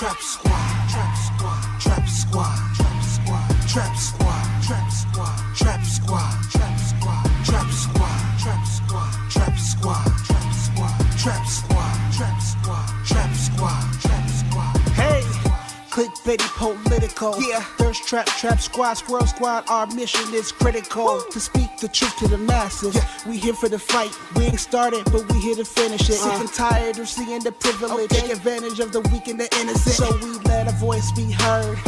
Trap squad, trap squad, trap squad, trap squad, trap squad, trap squad, trap squad, trap squad, trap squad, trap squad, trap squad, trap squad, trap squad, trap squad, trap squad, trap squad. Hey, clickbaity political. Yeah, thirst trap, trap squad, squirrel squad. Our mission is critical to speak the truth to the masses. Yeah. We here for the fight. We ain't started, but we here to finish it. Sick and tired of seeing the privilege. Take advantage of the weak and the innocent. So we let our voice be heard.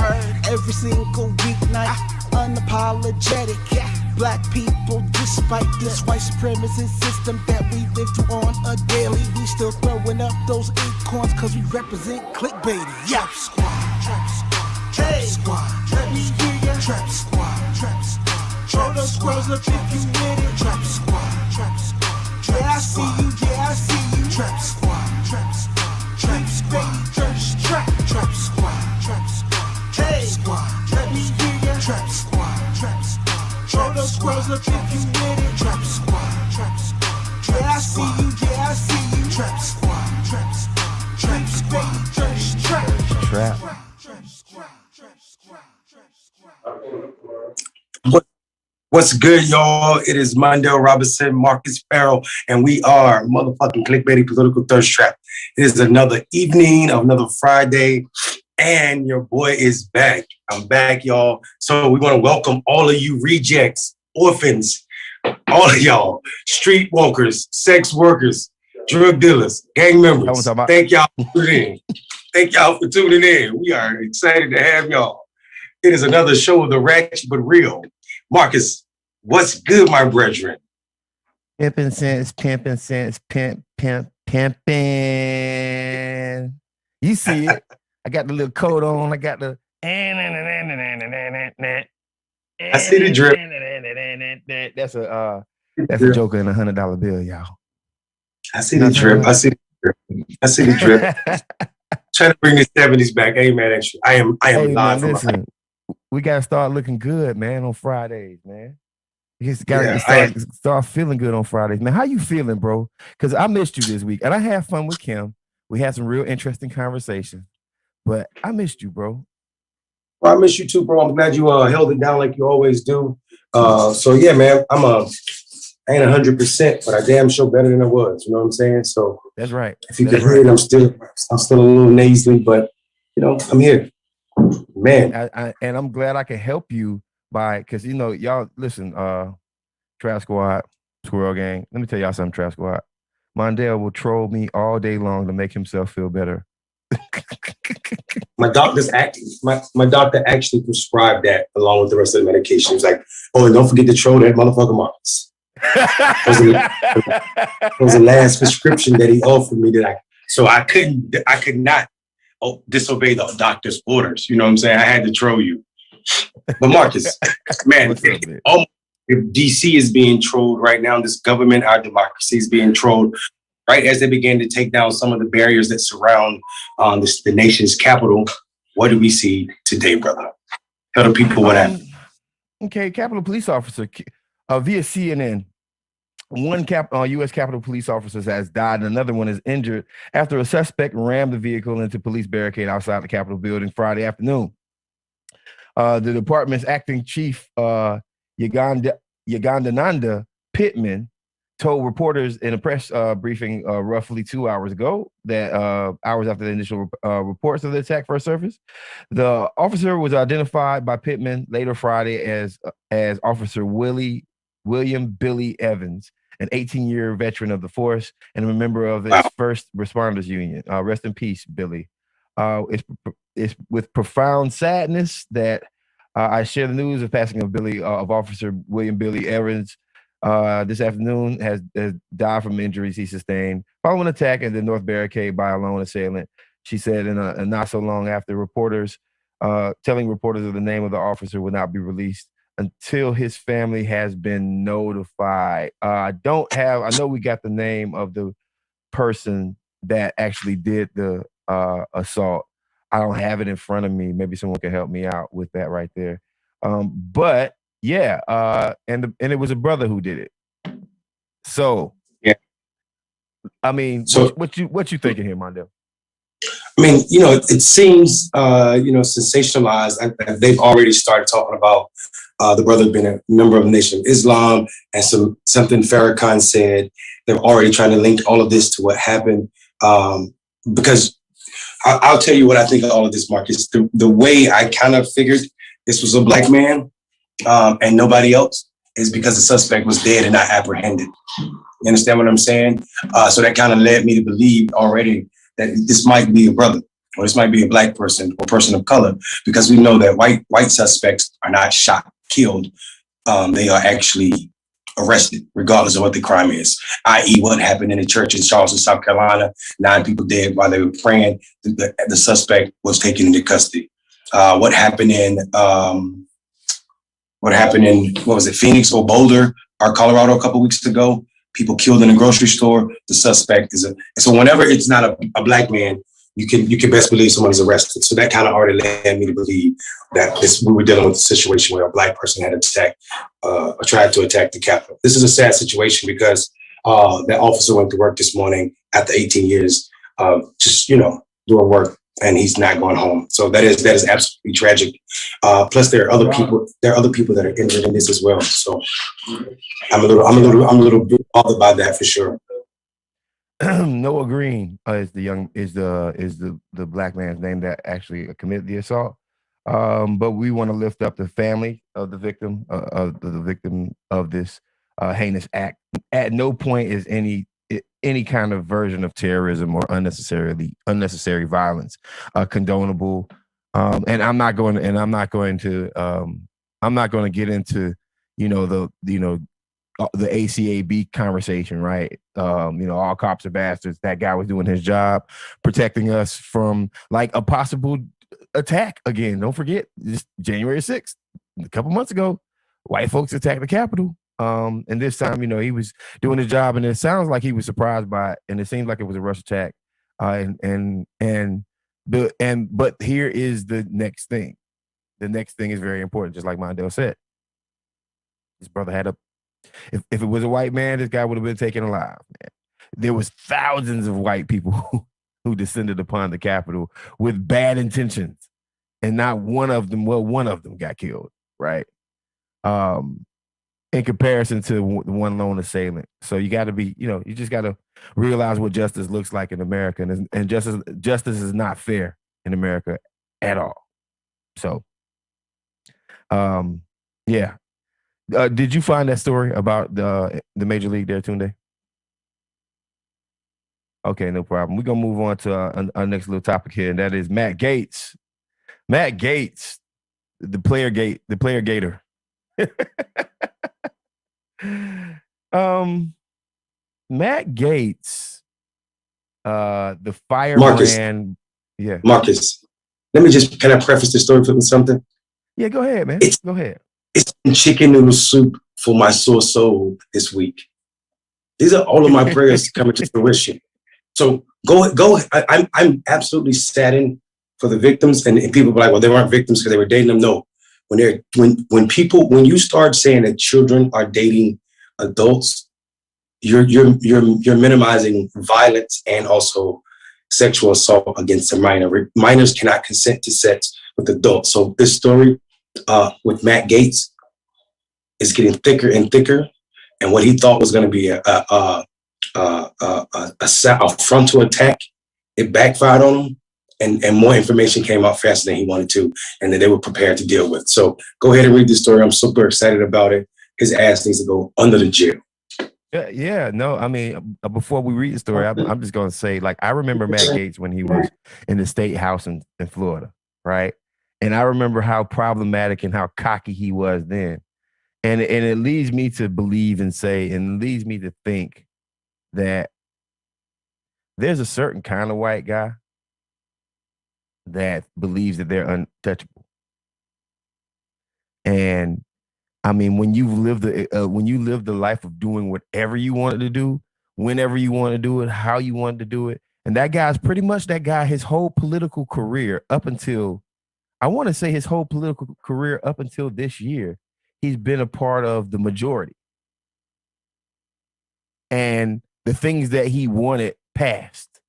Every single weeknight. Unapologetic. Yeah. Black people, despite this white supremacist system that we live through on a daily, we still throwing up those acorns cause we represent clickbaity. Yeah. Trap squad, trap squad, trap squad. Let me hear ya. Trap squad, trap squad. Throw those squirrels up if you with it. Trap squad, trap squad. Yeah, I see you, yeah, I see you. Trap squad, trap squad, trap squad. Thirst trap, trap squad, trap squad, trap squad. Let me hear ya. Trap squad, trap squad. Throw those squirrels up if you with it. Trap squad, trap squad. Yeah, I see you, yeah, I see you. Trap squad, trap squad, trap squad. Thirst trap, trap. What's good, y'all? It is Mondale Robinson, Marcus Farrell, and we are motherfucking Clickbaity Political Thirst Trap. It is another evening of another Friday, and your boy is back. I'm back, y'all. So we want to welcome all of you rejects, orphans, all of y'all, street walkers, sex workers, drug dealers, gang members. Thank y'all for tuning in. Thank y'all for tuning in. We are excited to have y'all. It is another show of the ratchet but real. Marcus, what's good, my brethren? Pimpin' sense, pimpin' sense, pimpin'. You see it. I got the little coat on. I got the. I see the drip. That's a joker in $100 bill, y'all. I see the drip. I see the drip. I see the drip. Trying to bring the 70s back. Hey, man, actually, I am live. Man, listen, we gotta start looking good, man, on Fridays, man. You just gotta start feeling good on Fridays, man. How you feeling, bro? Because I missed you this week, and I had fun with Kim. We had some real interesting conversation, but I missed you, bro. Well, I miss you too, bro. I'm glad you held it down like you always do. So yeah, man, I ain't 100%, but I damn sure better than I was. You know what I'm saying? So that's right. If you can hear it, I'm still a little nasally, but you know, I'm here, man. And I'm glad I can help you because you know, y'all listen, Trap Squad, Squirrel Gang. Let me tell y'all something, Trap Squad. Mondale will troll me all day long to make himself feel better. My doctor actually prescribed that along with the rest of the medication. He's like, oh, and don't forget to troll that motherfucker Marcus. That was the last prescription that he offered me so I could not disobey the doctor's orders. You know what I'm saying? I had to troll you. But Marcus, man, if DC is being trolled right now, this government, our democracy is being trolled right as they began to take down some of the barriers that surround the nation's capital. What do we see today, brother? Tell the people what happened. Okay, Capitol Police Officer via CNN. One U.S. Capitol Police officer has died and another one is injured after a suspect rammed the vehicle into police barricade outside the Capitol building Friday afternoon. The department's acting chief, Yagandananda Pittman, told reporters in a press briefing roughly 2 hours ago that hours after the initial reports of the attack first surfaced, the officer was identified by Pittman later Friday as Officer William Billy Evans, an 18-year veteran of the force and a member of its first responders union. Rest in peace, Billy. It's with profound sadness that I share the news of passing of Officer William Billy Evans this afternoon has died from injuries he sustained following an attack in the North Barricade by a lone assailant. She said in a not so long after telling reporters of the name of the officer would not be released until his family has been notified. I know we got the name of the person that actually did the assault. I don't have it in front of me. Maybe someone can help me out with that right there. But yeah, and it was a brother who did it. So yeah, I mean, so what you thinking here, Mondale? I mean, you know, it seems, sensationalized. They've already started talking about the brother being a member of the Nation of Islam, and something Farrakhan said. They're already trying to link all of this to what happened. Because I'll tell you what I think of all of this, Marcus. The way I kind of figured this was a black man and nobody else is because the suspect was dead and not apprehended. You understand what I'm saying? So that kind of led me to believe already that this might be a brother, or this might be a black person or person of color, because we know that white suspects are not shot, killed. They are actually arrested, regardless of what the crime is, i.e. what happened in the church in Charleston, South Carolina. 9 people dead while they were praying. The suspect was taken into custody. What happened in what was it, Phoenix or Boulder or Colorado a couple of weeks ago? People killed in a grocery store. The suspect is so whenever it's not a black man, you can best believe someone is arrested. So that kind of already led me to believe that we were dealing with a situation where a black person had tried to attack the Capitol. This is a sad situation because that officer went to work this morning after 18 years, just doing work, and he's not going home. So that is absolutely tragic. Plus, there are other people. There are other people that are injured in this as well. So I'm a little bothered by that for sure. Noah Green is the black man's name that actually committed the assault. But we want to lift up the family of the victim of this heinous act. At no point is any kind of version of terrorism or unnecessary violence condonable. And I'm not going to get into the ACAB conversation, right? All cops are bastards. That guy was doing his job, protecting us from like a possible attack again. Don't forget, this January 6th, a couple months ago, white folks attacked the Capitol. And this time, he was doing his job, and it sounds like he was surprised by it, and it seems like it was a rush attack. But here is the next thing. The next thing is very important, just like Mondale said. His brother had if it was a white man, this guy would have been taken alive, man. There was thousands of white people who descended upon the Capitol with bad intentions, and not one of them got killed, right? In comparison to the one lone assailant. So you got to be, you just got to realize what justice looks like in America, and justice is not fair in America at all. So, yeah. Did you find that story about the Major League there, Tunde? Okay, no problem. We're going to move on to our next little topic here, and that is Matt Gaetz. Matt Gaetz, the player gator. Matt Gaetz, the fireman. Yeah. Marcus, can I preface the story with something? Yeah, go ahead, man. Go ahead. It's been chicken noodle soup for my sore soul this week. These are all of my prayers coming to fruition. So go. I'm absolutely saddened for the victims, and people be like, well, they weren't victims because they were dating them. No, when you start saying that children are dating adults, you're minimizing violence and also sexual assault against a minor. Minors cannot consent to sex with adults. So this story with Matt Gaetz is getting thicker and thicker, and what he thought was going to be a frontal attack, it backfired on him, and more information came out faster than he wanted to, and that they were prepared to deal with. So go ahead and read this story. I'm super excited about it. His ass needs to go under the jail. Yeah, no, I mean, before we read the story, I'm just going to say, like, I remember Matt Gaetz when he was in the state house in Florida, right? And I remember how problematic and how cocky he was then. And it leads me to believe and say, and leads me to think that there's a certain kind of white guy that believes that they're untouchable. And I mean, when you live the life of doing whatever you wanted to do, whenever you want to do it, how you wanted to do it, and that guy's pretty much that guy. His whole political career up until, I want to say, his whole political career up until this year, he's been a part of the majority, and the things that he wanted passed.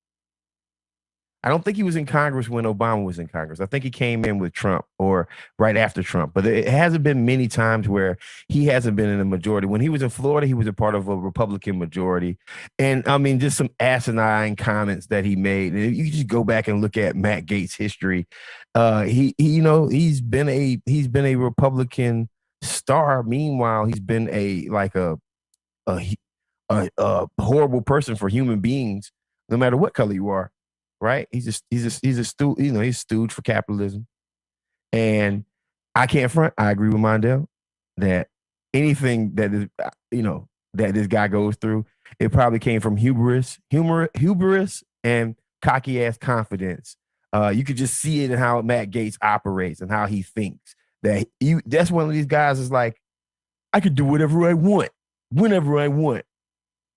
I don't think he was in Congress when Obama was in Congress. I think he came in with Trump or right after Trump. But it hasn't been many times where he hasn't been in a majority. When he was in Florida, he was a part of a Republican majority. And I mean, just some asinine comments that he made. And you just go back and look at Matt Gaetz' history. He's been a Republican star. Meanwhile, he's been a horrible person for human beings, no matter what color you are. Right? He's a stooge for capitalism. And I can't front. I agree with Mondale that anything that is, that this guy goes through, it probably came from hubris and cocky ass confidence. You could just see it in how Matt Gaetz operates and how he thinks. That's one of these guys is like, I could do whatever I want, whenever I want,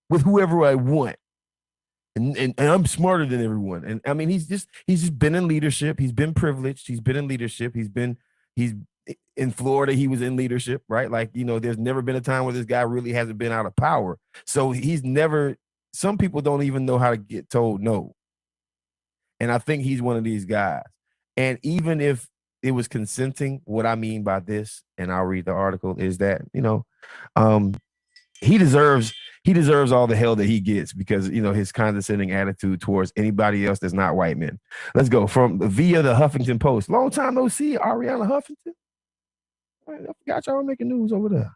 with whoever I want. And I'm smarter than everyone. And I mean, he's just been in leadership. He's been privileged. He's been in leadership. He's in Florida. He was in leadership, right? Like, there's never been a time where this guy really hasn't been out of power. So some people don't even know how to get told no. And I think he's one of these guys. And even if it was consenting, what I mean by this, and I'll read the article, is that, he deserves all the hell that he gets because, his condescending attitude towards anybody else that's not white men. Let's go via the Huffington Post. Long time no see, Ariana Huffington. I forgot y'all were making news over there.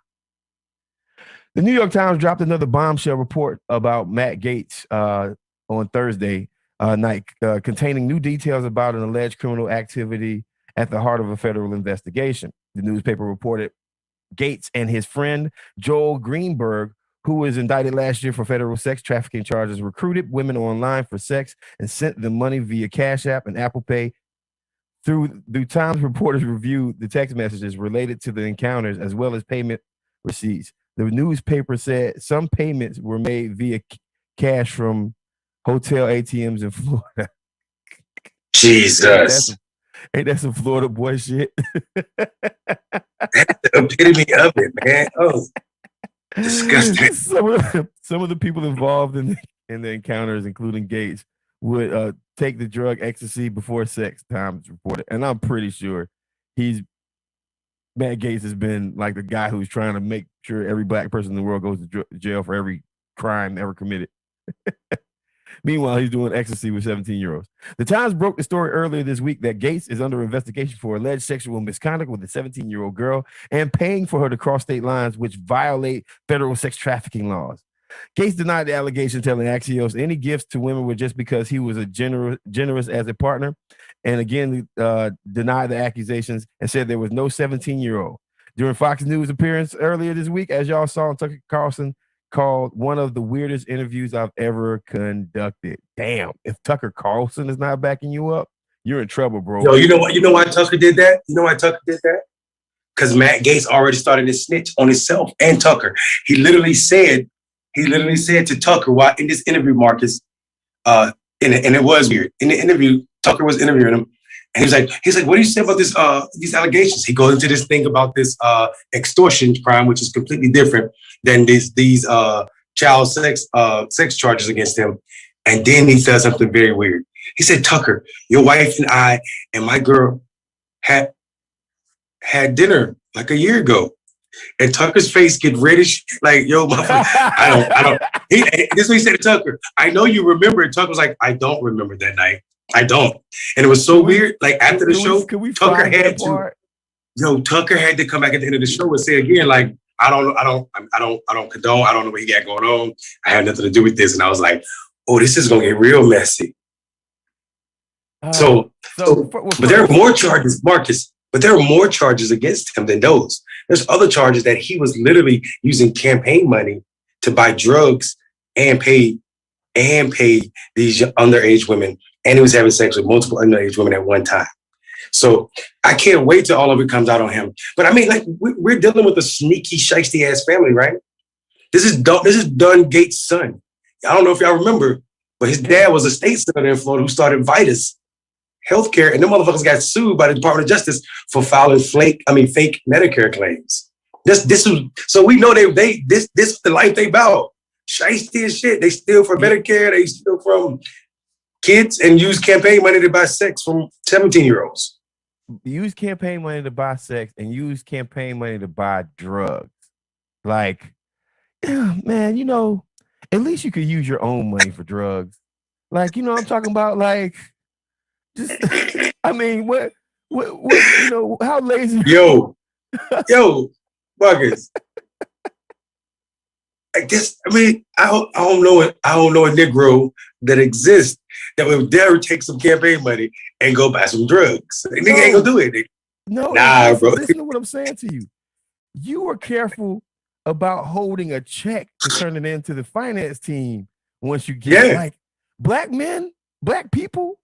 The New York Times dropped another bombshell report about Matt Gaetz on Thursday night, containing new details about an alleged criminal activity at the heart of a federal investigation. The newspaper reported Gaetz and his friend Joel Greenberg, who was indicted last year for federal sex trafficking charges, recruited women online for sex and sent them money via Cash App and Apple Pay. Through Times reporters reviewed the text messages related to the encounters as well as payment receipts. The newspaper said some payments were made via cash from hotel ATMs in Florida. Jesus. Ain't that some Florida boy shit? That's the epitome of it, man. Oh, disgusting. Some of the people involved in the encounters, including Gaetz, would take the drug ecstasy before sex, Times reported. And I'm pretty sure Matt Gaetz has been like the guy who's trying to make sure every black person in the world goes to jail for every crime ever committed. Meanwhile, he's doing ecstasy with 17-year-olds. The Times broke the story earlier this week that Gaetz is under investigation for alleged sexual misconduct with a 17-year-old girl and paying for her to cross state lines, which violate federal sex trafficking laws. Gaetz denied the allegation, telling Axios any gifts to women were just because he was a generous as a partner, and again denied the accusations and said there was no 17-year-old. During Fox News appearance earlier this week, as y'all saw, Tucker Carlson called one of the weirdest interviews I've ever conducted. Damn, if Tucker Carlson is not backing you up, you're in trouble, bro. Yo, you know why Tucker did that? Because Matt Gaetz already started to snitch on himself and Tucker. He literally said to Tucker while in this interview, Marcus, and it was weird. In the interview, Tucker was interviewing him, and he's like, what do you say about this these allegations? He goes into this thing about this extortion crime, which is completely different than these child sex charges against him. And then he says something very weird. He said, Tucker, your wife and I and my girl had dinner like a year ago. And Tucker's face get reddish, like, yo, I don't. This is what he said to Tucker. I know you remember it. Tucker was like, I don't remember that night. I don't. And it was so weird. Like after the show, Tucker had to come back at the end of the show and say again, like, I don't condone. I don't know what he got going on. I have nothing to do with this. And I was like, oh, this is gonna get real messy. But there are more charges, Marcus. But there are more charges against him than those. There's other charges that he was literally using campaign money to buy drugs and pay these underage women. And he was having sex with multiple underage women at one time. So I can't wait till all of it comes out on him. But I mean, like, we're dealing with a sneaky, shiesty ass family, right? This is Don Gaetz' son. I don't know if y'all remember, but his dad was a state senator in Florida who started Vitus Healthcare, and them motherfuckers got sued by the Department of Justice for filing fake Medicare claims. So we know this is the life they bout. Shiesty as shit. They steal from Medicare. They steal from kids and use campaign money to buy sex from 17-year-olds. Use campaign money to buy sex and use campaign money to buy drugs. Like, man, you know, at least you could use your own money for drugs. Like, you know, I'm talking about, like, just, I mean, what, you know, how lazy? Yo, Marcus. I guess, I mean, I don't know a Negro that exists that would dare take some campaign money and go buy some drugs. Nigga ain't gonna do it. No, nah, bro. Listen to what I'm saying to you. You are careful about holding a check to turn it into the finance team once you get it. Like black men, black people,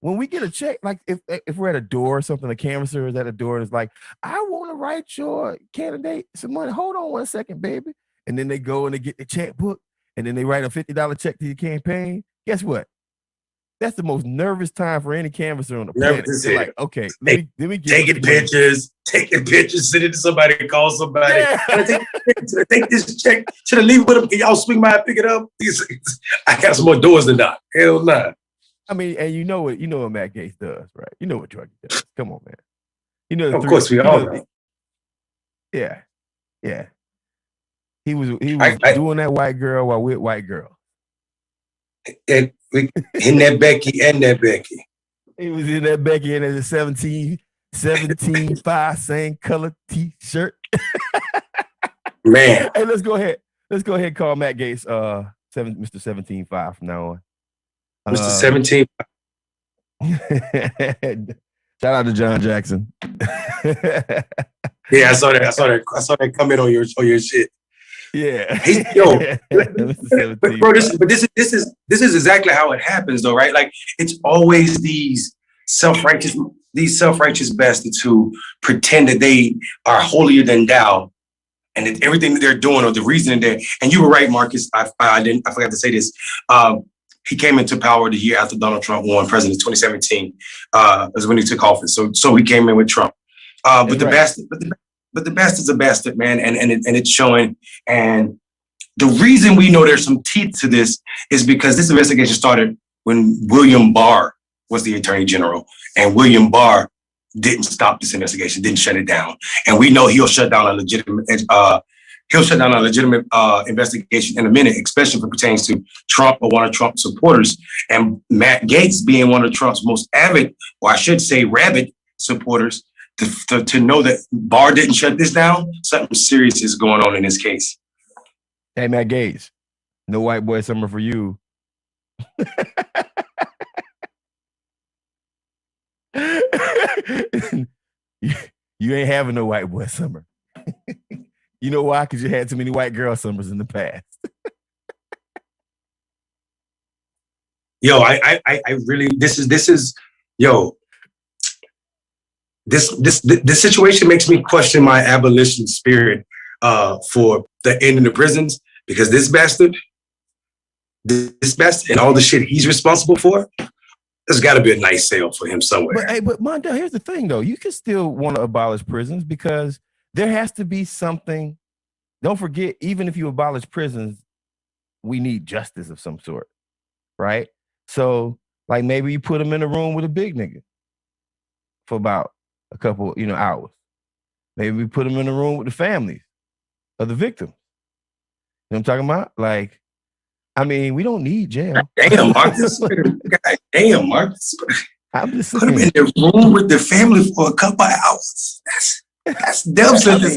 when we get a check, like if we're at a door or something, the canvasser is at a door and it's like, I want to write your candidate some money. Hold on 1 second, baby. And then they go and they get the checkbook and then they write a $50 check to your campaign. Guess what? That's the most nervous time for any canvasser on the planet. They're like, okay, let me get taking pictures, send it to somebody, call somebody. Yeah. Take this check. Should I leave it with them? Can y'all swing by and pick it up? I got some more doors to knock. Hell nah. I mean, and you know what Matt Gaetz does, right? You know what drug does. Come on, man. You know, of course we all know. Yeah. He was doing that white girl while with white girl. And in that Becky and that Becky. He was in that Becky and a 17.5 same color t-shirt. Man. Hey, let's go ahead and call Matt Gaetz Mr. 17.5 from now on. Mr. 17. Shout out to John Jackson. Yeah, I saw that comment on your shit. Yeah. Bro, this is exactly how it happens though, right? Like it's always these self-righteous bastards who pretend that they are holier than thou and that everything that they're doing or the reason that and you were right, Marcus. I forgot to say this. He came into power the year after Donald Trump won president 2017, is when he took office. So he came in with Trump. But the bastard's a bastard, man, and it's showing. And the reason we know there's some teeth to this is because this investigation started when William Barr was the Attorney General, and William Barr didn't stop this investigation, didn't shut it down. And we know he'll shut down a legitimate investigation in a minute, especially if it pertains to Trump or one of Trump's supporters. And Matt Gaetz being one of Trump's most avid, or I should say rabid supporters, to know that Barr didn't shut this down, something serious is going on in this case. Hey, Matt Gaetz, no white boy summer for you. You ain't having no white boy summer. You know why? Because you had too many white girl summers in the past. Yo, I really, this situation makes me question my abolition spirit for the end of the prisons, because this bastard and all the shit he's responsible for, there's got to be a nice sale for him somewhere. But Mondale, here's the thing though. You can still want to abolish prisons because there has to be something. Don't forget, even if you abolish prisons, we need justice of some sort, right? So like maybe you put them in a room with a big nigga for about a couple, hours. Maybe we put them in a room with the families of the victims. You know what I'm talking about? Like, I mean, we don't need jail. Damn, Marcus. Damn, Marcus. I'm just put them in the room with the family for a couple of hours. That's death sentence.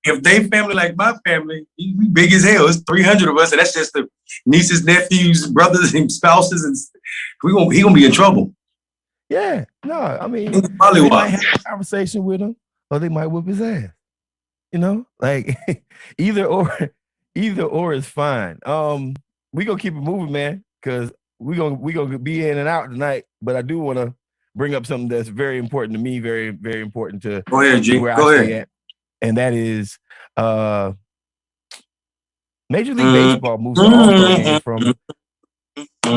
If they family like my family, we big as hell. It's 300 of us, and that's just the nieces, nephews, brothers, and spouses, and he gonna be in trouble. Yeah, no, I mean, they might have a conversation with him, or they might whip his ass. Like either or is fine. We gonna keep it moving, man, because we gonna be in and out tonight. But I do want to bring up something that's very important to me, very very important to go ahead, G. where Go I ahead. stay at, and that is Major League Baseball moved the All-Star game from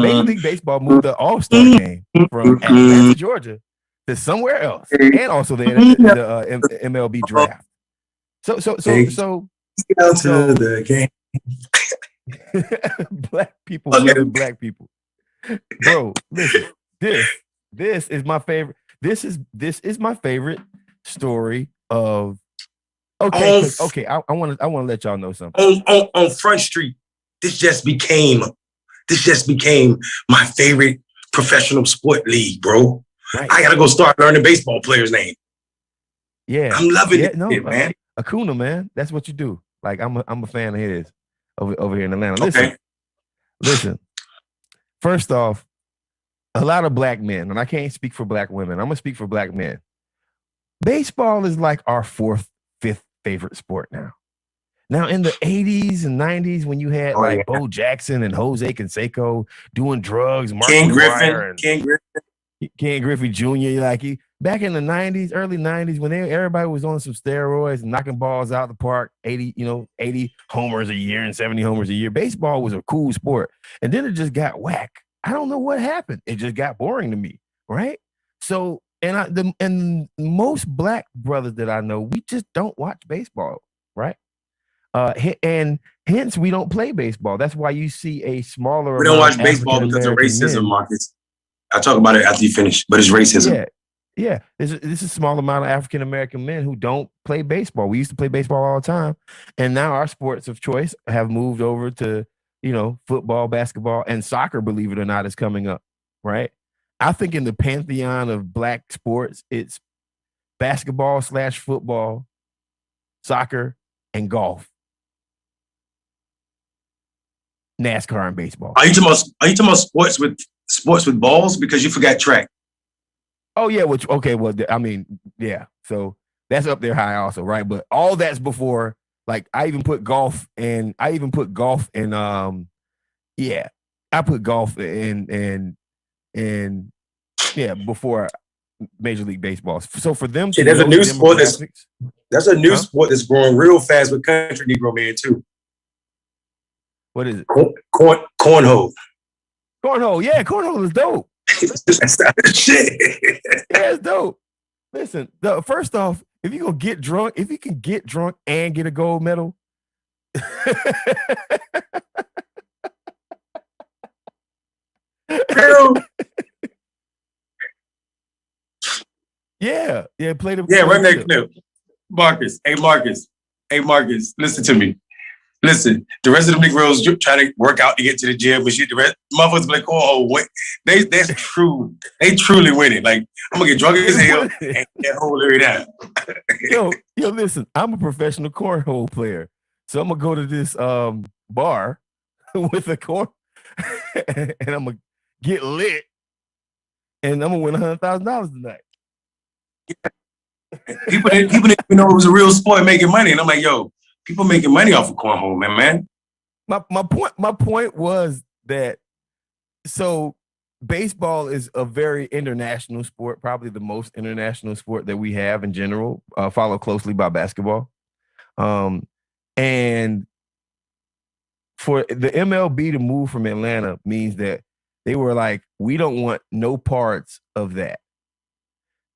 Major League Baseball moved the All-Star game from Atlanta, Georgia, to somewhere else, and also the MLB draft. So down to the game. Black people living black people. Bro, listen. This is my favorite. This is my favorite story of okay, On because okay, I want to let y'all know something. on Front Street, this just became my favorite professional sport league, bro. Right. I gotta go start learning baseball players' name. Yeah. I'm loving Yeah, it, no, man. Acuna, man. That's what you do. Like I'm a fan of his over here in Atlanta. Okay. Listen. First off, a lot of black men, and I can't speak for black women. I'm gonna speak for black men. Baseball is like our fourth, fifth favorite sport now. Now, in the 80s and 90s, when you had like Bo Jackson and Jose Canseco doing drugs, Mark McGwire and Ken Griffey Jr., back in the 90s, early 90s, when everybody was on some steroids and knocking balls out the park, 80 homers a year and 70 homers a year. Baseball was a cool sport. And then it just got whack. I don't know what happened. It just got boring to me, right? So, and most black brothers that I know, we just don't watch baseball, right? And hence we don't play baseball. That's why you see a smaller We don't amount watch of baseball because of African-American racism, men. Marcus. I'll talk about it after you finish, but it's racism. Yeah. This is a small amount of African American men who don't play baseball. We used to play baseball all the time, and now our sports of choice have moved over to football, basketball, and soccer. Believe it or not, is coming up. Right? I think in the pantheon of black sports, it's basketball/football, soccer, and golf, NASCAR, and baseball. Are you talking about sports with balls? Because you forgot track. Oh yeah, I mean, yeah. So that's up there high also, right? But all that's before, like I even put golf in I put golf in before Major League Baseball. So for them to there's a know new the sport demographics, that's a new sport that's growing real fast with country Negro man too. what is it? Cornhole. Cornhole, yeah, cornhole is dope. Shit. Yeah, it's dope. Listen, first off, if you can get drunk and get a gold medal, yeah, play the run that clip. Marcus, listen to me. Listen, the rest of the Negroes try to work out to get to the gym, but shit, the rest motherfuckers be like, oh, what? That's true. They truly win it. Like, I'm gonna get drunk as hell and get whole every time. yo, listen, I'm a professional cornhole player. So I'm gonna go to this bar with a corn and I'm gonna get lit and I'm gonna win $100,000 tonight. People didn't even know it was a real sport making money. And I'm like, yo, people making money off of cornhole, man. My point was that so baseball is a very international sport, probably the most international sport that we have in general, followed closely by basketball. And for the MLB to move from Atlanta means that they were like, we don't want no parts of that.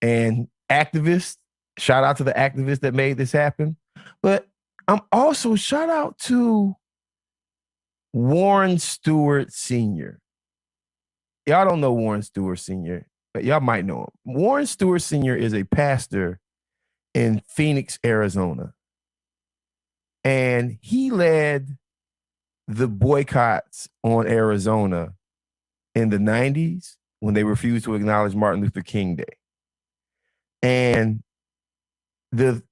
And activists, shout out to the activists that made this happen. But I'm also shout out to Warren Stewart Sr. Y'all don't know Warren Stewart Sr., but y'all might know him. Warren Stewart Sr. is a pastor in Phoenix, Arizona. And he led the boycotts on Arizona in the 90s when they refused to acknowledge Martin Luther King Day. And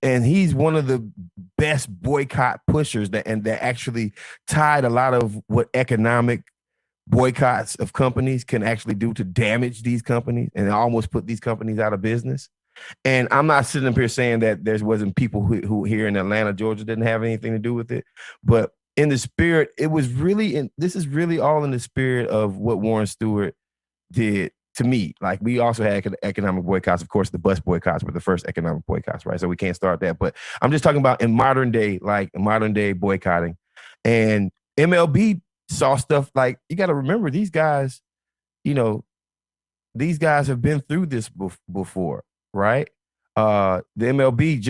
he's one of the best boycott pushers that actually tied a lot of what economic boycotts of companies can actually do to damage these companies and almost put these companies out of business. And I'm not sitting up here saying that there wasn't people who here in Atlanta, Georgia didn't have anything to do with it, but in the spirit, this is really all in the spirit of what Warren Stewart did to me. Like, we also had economic boycotts. Of course, the bus boycotts were the first economic boycotts, right? So we can't start that. But I'm just talking about in modern day boycotting. And MLB saw stuff like, you got to remember, these guys have been through this before, right? The MLB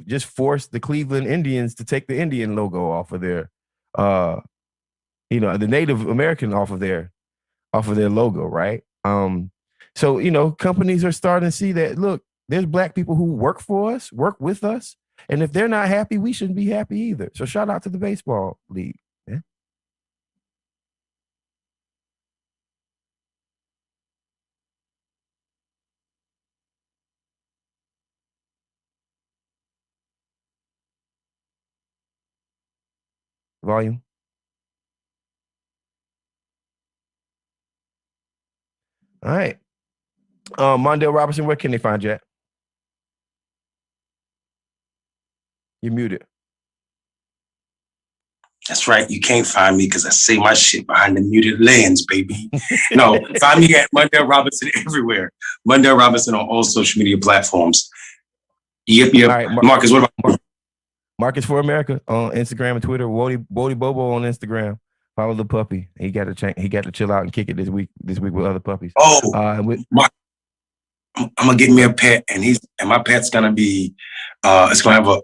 just forced the Cleveland Indians to take the Indian logo off of their, the Native American off of their off of their logo, right? So companies are starting to see that. Look, there's black people who work for us, work with us, and if they're not happy, we shouldn't be happy either. So shout out to the baseball league. Yeah. Volume. All right. Mondale Robinson, where can they find you at? You're muted. That's right. You can't find me because I say my shit behind the muted lens, baby. No, find me at Mondale Robinson everywhere. Mondale Robinson on all social media platforms. Yep. All right, Marcus, what about Marcus for America on Instagram and Twitter. Wody Bobo on Instagram. Follow the puppy. He got to chill out and kick it this week with other puppies. I'm gonna get me a pet, and my pet's gonna be it's gonna have a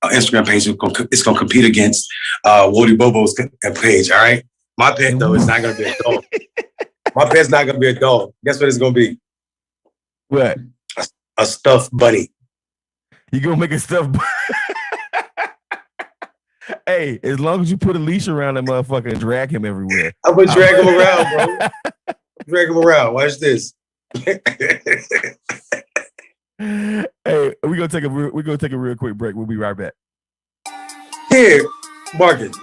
Instagram page. It's gonna compete against Wody Bobo's page. All right, my pet though is not gonna be a dog. My pet's not gonna be a dog. Guess what it's gonna be? What? A stuffed bunny. You gonna make a stuffed? Hey, as long as you put a leash around that motherfucker and drag him everywhere. I'm gonna drag him around, bro. Drag him around. Watch this. Hey, we're gonna take a real quick break. We'll be right back. Here, Marcus.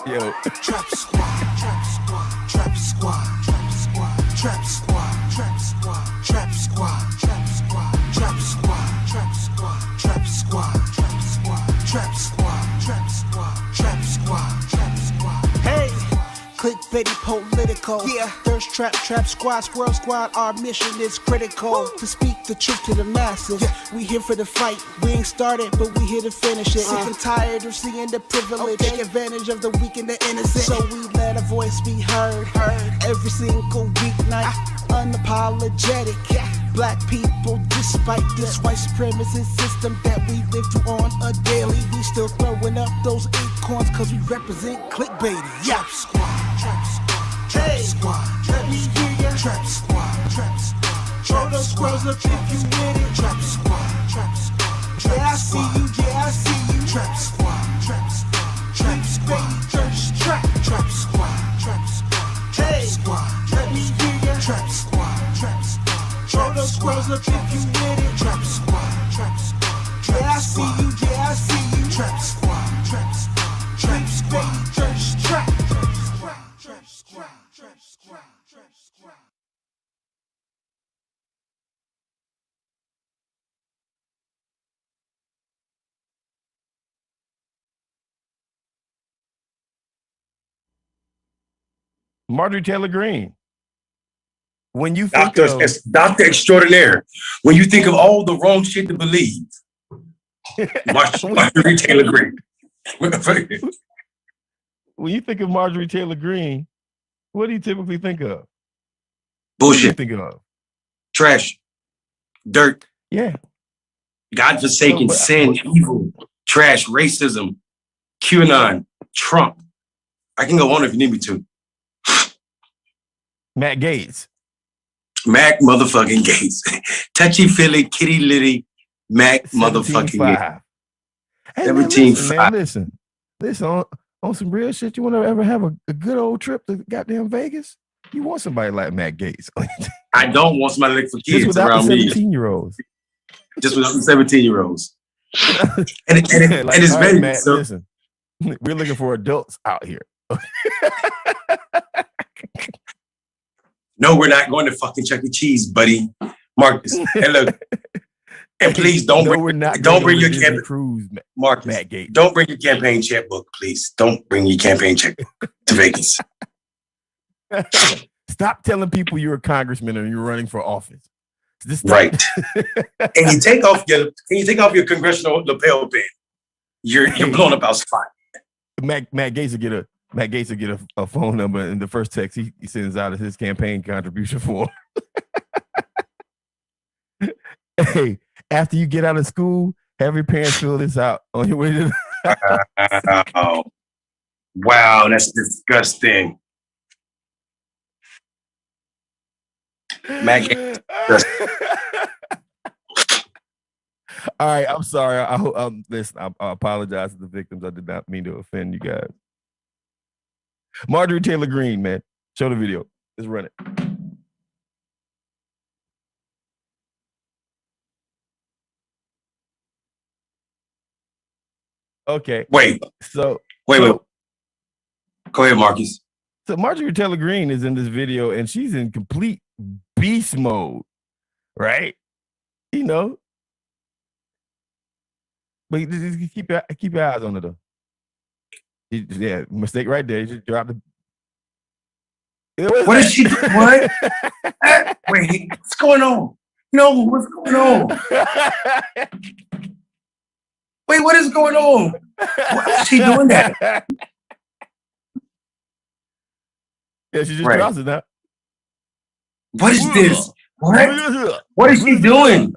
Yo. Trap squad, trap squad, trap squad, trap squad, trap squad, trap squad, trap squad, trap squad, trap squad, trap squad, trap squad, trap squad, trap squad, trap squad, trap squad, trap squad. Hey. Clickbaity political. Yeah. Thirst trap, trap squad, squirrel squad. Our mission is critical. To speak the truth to the masses. Yeah. We here for the fight. We ain't started, but we here to finish it. Sick and tired of seeing the privilege. Take advantage of the weak and the innocent. So we let a voice be heard. Every single weeknight. Unapologetic. Yeah. Black people, despite this white supremacist system that we live through on a daily, we still throwing up those acorns cause we represent clickbaity. Yeah. Trap squad, trap squad, trap squad, let me hear ya. Trap squad, trap squad, throw those squirrels up if you with it. Trap squad, trap squad, yeah I see you, yeah I see you. Trap squad, trap squad, trap squad, ThirstTrap, trap squad, trap squad, trap squad, let me hear ya. Trap squad, trap squad. Throw those squirrels up if you with it. Trap squad, trap squad. Yeah, I see you, yeah, I see you. Trap squad, trap squad, trap squad, ThirstTrap, trap squad, trap squad, trap squad, trap squad. Marjorie Taylor Greene. When you think Doctor Extraordinaire, when you think of all the wrong shit to believe, Marjorie Taylor Greene. When you think of Marjorie Taylor Greene, what do you typically think of? Bullshit. What do you think of? Trash. Dirt. Yeah. God-forsaken, sin, evil, trash, racism, QAnon, Trump. I can go on if you need me to. Matt Gaetz. Mac motherfucking Gaetz. Touchy-feely, kitty-litty, Mac motherfucking Gaetz. Hey, 17-5. Listen, on some real shit, you want to ever have a good old trip to goddamn Vegas? You want somebody like Matt Gaetz. I don't want somebody like for kids just without around the me. 17-year-olds. Just without the 17-year-olds. and it's right, very... Matt, so, listen, we're looking for adults out here. No, we're not going to fucking Chuck E. Cheese, buddy. Marcus, and look, and please don't bring your campaign cruise, Marcus. Matt Gaetz. Don't bring your campaign checkbook, please. Don't bring your campaign checkbook to Vegas. Stop telling people you're a congressman and you're running for office. Right. Can you take off your congressional lapel pin? You're blowing up our spot. Matt Gaetz will get a phone number, and the first text he sends out is his campaign contribution form. Hey, after you get out of school, have your parents fill this out on your way to wow, that's disgusting. Mac. All right, I'm sorry. I hope listen, I apologize to the victims. I did not mean to offend you guys. Marjorie Taylor Greene, man. Show the video. Let's run it. Okay. Wait. So Wait. Go ahead, Marcus. So Marjorie Taylor Greene is in this video and she's in complete beast mode, right? You know. But just keep your eyes on it though. Yeah, mistake right there. You just dropped the. What is she doing? What? Wait, what's going on? No, what's going on? Wait, what is going on? Why is she doing that? Yeah, she just drops it now. What is this? What is she doing?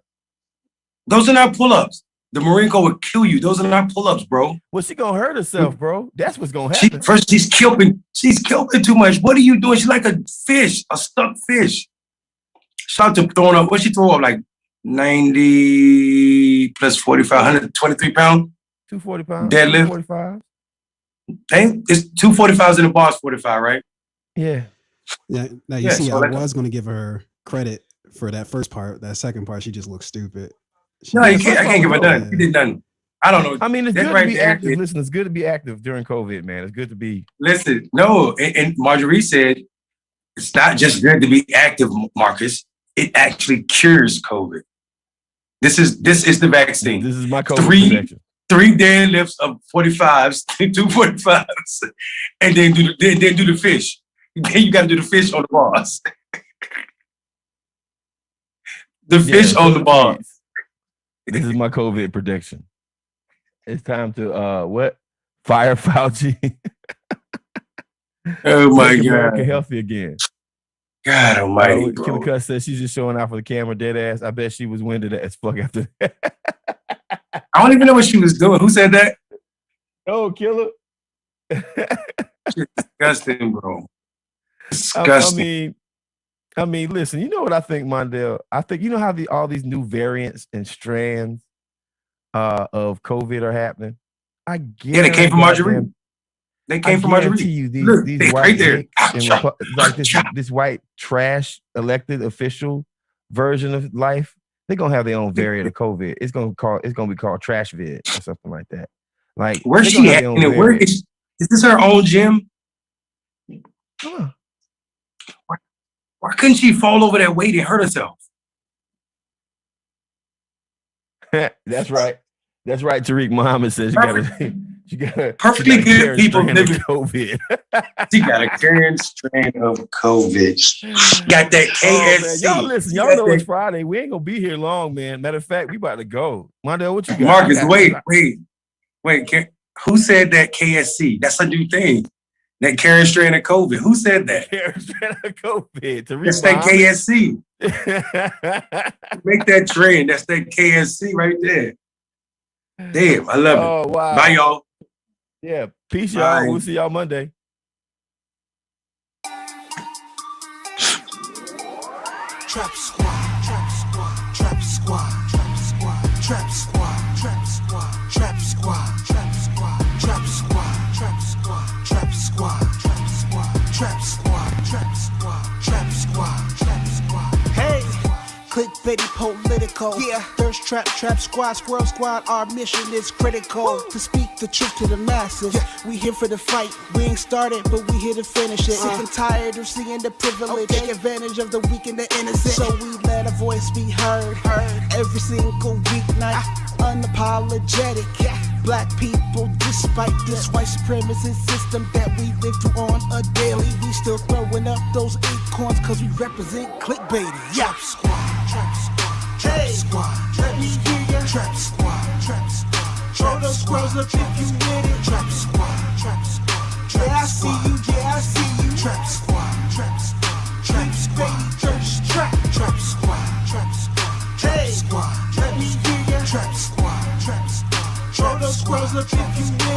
Those are not pull-ups. The Marine Corps would kill you. Those are not pull-ups, bro. Well, she gonna hurt herself, bro. That's what's gonna happen. She's killing too much. What are you doing? She's like a fish, a stuck fish. Shout out to throwing up. What she throw up? Like 90 plus 45, 123 pounds? 240 pounds. Deadlift. 245. It's 245s in the bars, 45, right? Yeah. Yeah. Now you see, I was going to give her credit for that first part. That second part, she just looks stupid. No, you can't. I can't give her nothing. She did nothing. I don't know. I mean, it's good to be active. Listen, it's good to be active during COVID, man. It's good to be. Listen, no, and Marjorie said it's not just good to be active, Marcus. It actually cures COVID. This is the vaccine. This is my COVID protection. 3 deadlifts of 45s, 245s, and then do the fish. Then you got to do the fish on the bars. Fish on the bars. This is my COVID protection. It's time to what? Fire Fauci. Oh my God! America healthy again. God Almighty, Killer Cuss says she's just showing out for the camera, dead ass. I bet she was winded as fuck after that. I don't even know what she was doing. Who said that? Oh, Killer. Disgusting, bro. Disgusting. I mean, listen, you know what I think, Mondale? I think, you know how all these new variants and strands of COVID are happening? I guess. Yeah, they came from Marjorie. They came from Marjorie. You, Look, these white right there. Like this white trash elected official version of life, they're gonna have their own variant of COVID. It's gonna be called Trash Vid or something like that. Like, where's she at? Where is this her own gym? Huh. Why couldn't she fall over that weight and hurt herself? That's right. That's right. Tariq Muhammad says you gotta perfectly good people living COVID. She got a carrying strain of COVID. Got that KSC. Y'all listen, y'all know it's Friday. We ain't gonna be here long, man. Matter of fact, we about to go. Mondale, what you got? Marcus, wait. Who said that KSC? That's a new thing. That carrying strain of COVID. Who said that? Carrying strain of COVID. That's that KSC. Make that trend. That's that KSC right there. Damn, I love it. Oh, wow. Bye, y'all. Yeah, peace, y'all. We'll see y'all Monday. Trap squad, trap squad, trap squad, trap squad, trap squad, trap squad, trap squad, trap squad, trap squad, trap squad, trap squad, trap squad, trap squad, trap squad, trap squad, trap squad. Hey, clickbaity political. Yeah, thirst trap, trap squad, squirrel squad. Our mission is critical to speak the truth to the masses. We here for the fight. We ain't started, but we here to finish it. Sick and tired of seeing the privilege. Take advantage of the weak and the innocent. So we let our voice be heard. Every single weeknight, unapologetic. Black people, despite this white supremacist system that we live through on a daily, we still throwing up those acorns cause we represent clickbaity. Trap squad, trap squad, trap squad, let me hear ya. Trap squad, trap squad. Throw those squirrels up if you with it. Trap squad, trap squad. Yeah, I see you, yeah, I see you. Trap squad, trap squad, trap squad. Thirst trap, trap squad, trap squad, trap squad. Let me hear ya. Trap squad, trap squad. Throw those squirrels up if you with it.